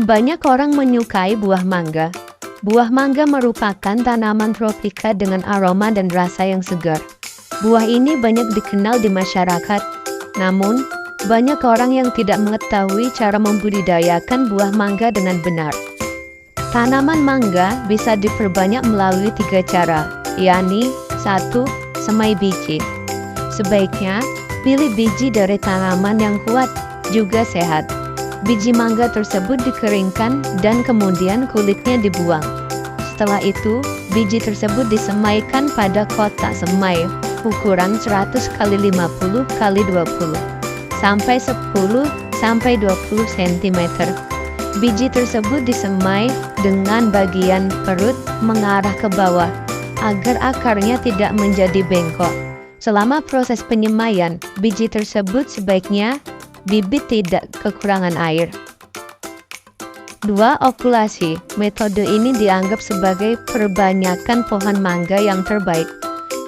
Banyak orang menyukai buah mangga. Buah mangga merupakan tanaman tropika dengan aroma dan rasa yang segar. Buah ini banyak dikenal di masyarakat. Namun, banyak orang yang tidak mengetahui cara membudidayakan buah mangga dengan benar. Tanaman mangga bisa diperbanyak melalui 3 cara, yakni 1. Semai biji. Sebaiknya, pilih biji dari tanaman yang kuat, juga sehat. Biji mangga tersebut dikeringkan dan kemudian kulitnya dibuang. Setelah itu, biji tersebut disemaikan pada kotak semai ukuran 100 x 50 x 20 sampai 10 sampai 20 cm. Biji tersebut disemai dengan bagian perut mengarah ke bawah agar akarnya tidak menjadi bengkok. Selama proses penyemaian, biji tersebut sebaiknya bibit tidak kekurangan air. 2. Okulasi. Metode ini dianggap sebagai perbanyakan pohon mangga yang terbaik.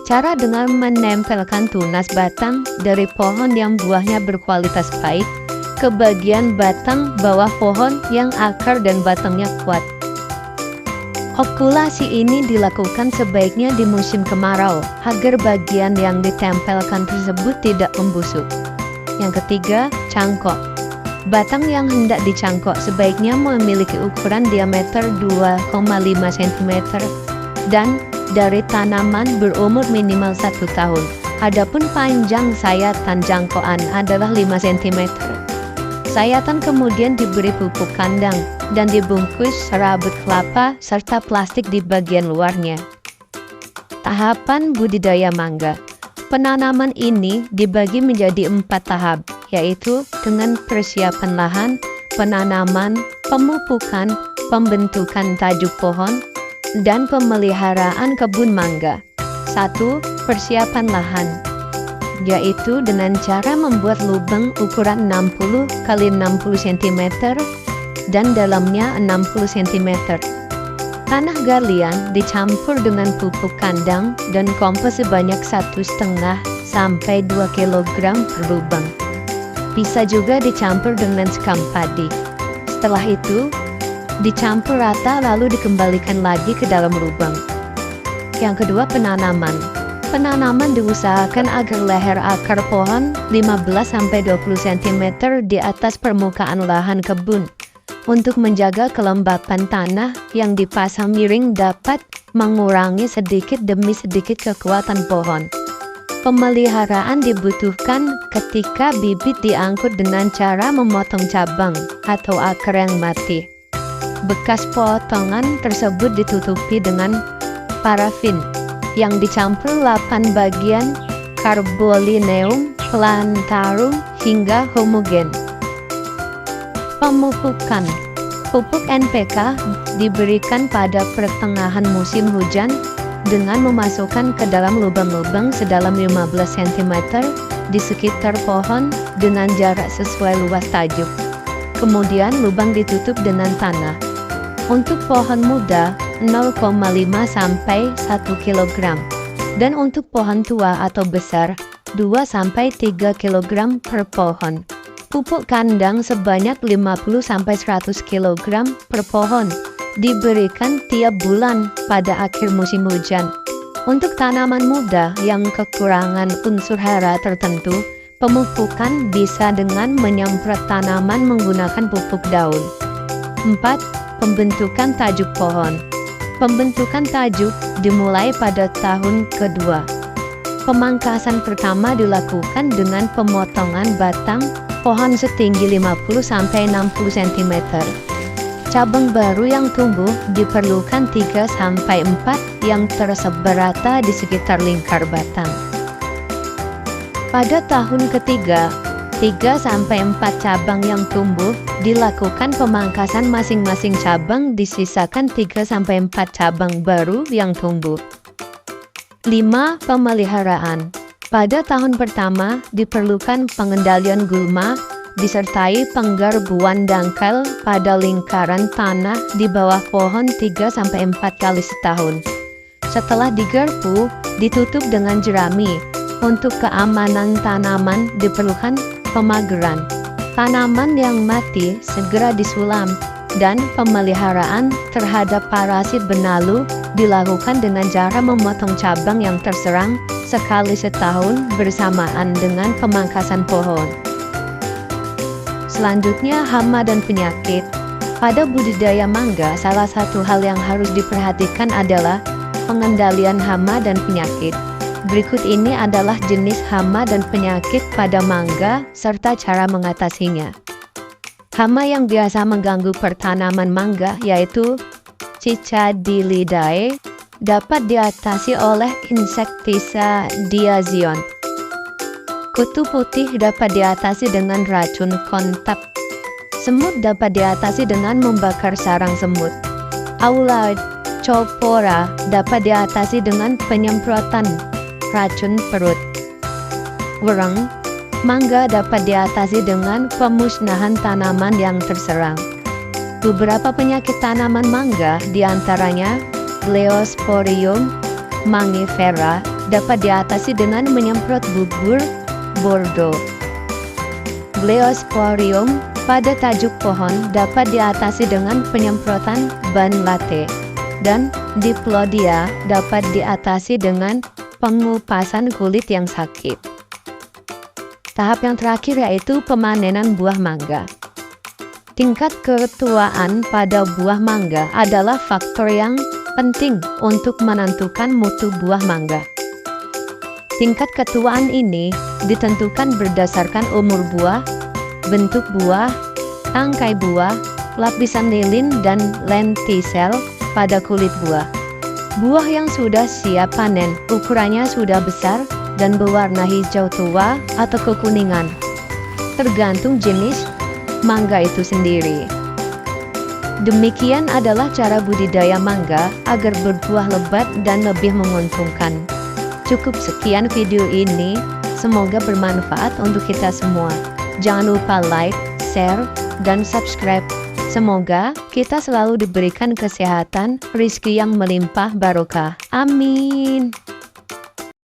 Cara dengan menempelkan tunas batang dari pohon yang buahnya berkualitas baik ke bagian batang bawah pohon yang akar dan batangnya kuat. Okulasi ini dilakukan sebaiknya di musim kemarau agar bagian yang ditempelkan tersebut tidak membusuk. Yang ketiga, cangkok. Batang yang hendak dicangkok sebaiknya memiliki ukuran diameter 2,5 cm dan dari tanaman berumur minimal 1 tahun. Adapun panjang sayatan jangkokan adalah 5 cm. Sayatan kemudian diberi pupuk kandang dan dibungkus serabut kelapa serta plastik di bagian luarnya. Tahapan budidaya mangga. Penanaman ini dibagi menjadi 4 tahap, yaitu dengan persiapan lahan, penanaman, pemupukan, pembentukan tajuk pohon, dan pemeliharaan kebun mangga. 1. Persiapan lahan, yaitu dengan cara membuat lubang ukuran 60 x 60 cm dan dalamnya 60 cm. Tanah galian dicampur dengan pupuk kandang dan kompos sebanyak 1,5 sampai 2 kg per lubang. Bisa juga dicampur dengan sekam padi. Setelah itu, dicampur rata lalu dikembalikan lagi ke dalam lubang. Yang kedua, penanaman. Penanaman diusahakan agar leher akar pohon 15-20 cm di atas permukaan lahan kebun. Untuk menjaga kelembapan tanah yang dipasang miring dapat mengurangi sedikit demi sedikit kekuatan pohon. Pemeliharaan dibutuhkan ketika bibit diangkut dengan cara memotong cabang atau akar yang mati. Bekas potongan tersebut ditutupi dengan parafin yang dicampur 8 bagian Carbolineum plantarum hingga homogen. Pemupukan. Pupuk NPK diberikan pada pertengahan musim hujan dengan memasukkan ke dalam lubang-lubang sedalam 15 cm di sekitar pohon dengan jarak sesuai luas tajuk. Kemudian lubang ditutup dengan tanah. Untuk pohon muda 0,5 sampai 1 kg dan untuk pohon tua atau besar 2 sampai 3 kg per pohon. Pupuk kandang sebanyak 50-100 kg per pohon diberikan tiap bulan pada akhir musim hujan. Untuk tanaman muda yang kekurangan unsur hara tertentu, pemupukan bisa dengan menyemprot tanaman menggunakan pupuk daun. 4. Pembentukan tajuk pohon. Pembentukan tajuk dimulai pada tahun kedua. Pemangkasan pertama dilakukan dengan pemotongan batang pohon setinggi 50-60 cm. Cabang baru yang tumbuh diperlukan 3-4 yang tersebar rata di sekitar lingkar batang. Pada tahun ketiga, 3-4 cabang yang tumbuh dilakukan pemangkasan masing-masing cabang, disisakan 3-4 cabang baru yang tumbuh. 5. Pemeliharaan. Pada tahun pertama, diperlukan pengendalian gulma, disertai penggarpuan dangkal pada lingkaran tanah di bawah pohon 3-4 kali setahun. Setelah digarpu, ditutup dengan jerami. Untuk keamanan tanaman diperlukan pemageran. Tanaman yang mati segera disulam dan pemeliharaan terhadap parasit benalu dilakukan dengan cara memotong cabang yang terserang sekali setahun bersamaan dengan pemangkasan pohon. Selanjutnya, hama dan penyakit. Pada budidaya mangga, salah satu hal yang harus diperhatikan adalah pengendalian hama dan penyakit. Berikut ini adalah jenis hama dan penyakit pada mangga serta cara mengatasinya. Hama yang biasa mengganggu pertanaman mangga yaitu Cicadilidae dapat diatasi oleh insektisida diazion. Kutu putih dapat diatasi dengan racun kontak. Semut dapat diatasi dengan membakar sarang semut. Aulacopora dapat diatasi dengan penyemprotan racun perut. Wereng mangga dapat diatasi dengan pemusnahan tanaman yang terserang. Beberapa penyakit tanaman mangga, diantaranya Gliosporium mangifera, dapat diatasi dengan menyemprot bubur Bordeaux. Gliosporium pada tajuk pohon dapat diatasi dengan penyemprotan ban latte. Dan Diplodia dapat diatasi dengan pengupasan kulit yang sakit. Tahap yang terakhir yaitu pemanenan buah mangga. Tingkat ketuaan pada buah mangga adalah faktor yang penting untuk menentukan mutu buah mangga. Tingkat ketuaan ini ditentukan berdasarkan umur buah, bentuk buah, tangkai buah, lapisan lilin dan lentisel pada kulit buah. Buah yang sudah siap panen, ukurannya sudah besar dan berwarna hijau tua atau kekuningan, tergantung jenis mangga itu sendiri. Demikian adalah cara budidaya mangga agar berbuah lebat dan lebih menguntungkan. Cukup sekian video ini, semoga bermanfaat untuk kita semua. Jangan lupa like, share, dan subscribe. Semoga kita selalu diberikan kesehatan, rezeki yang melimpah barokah. Amin.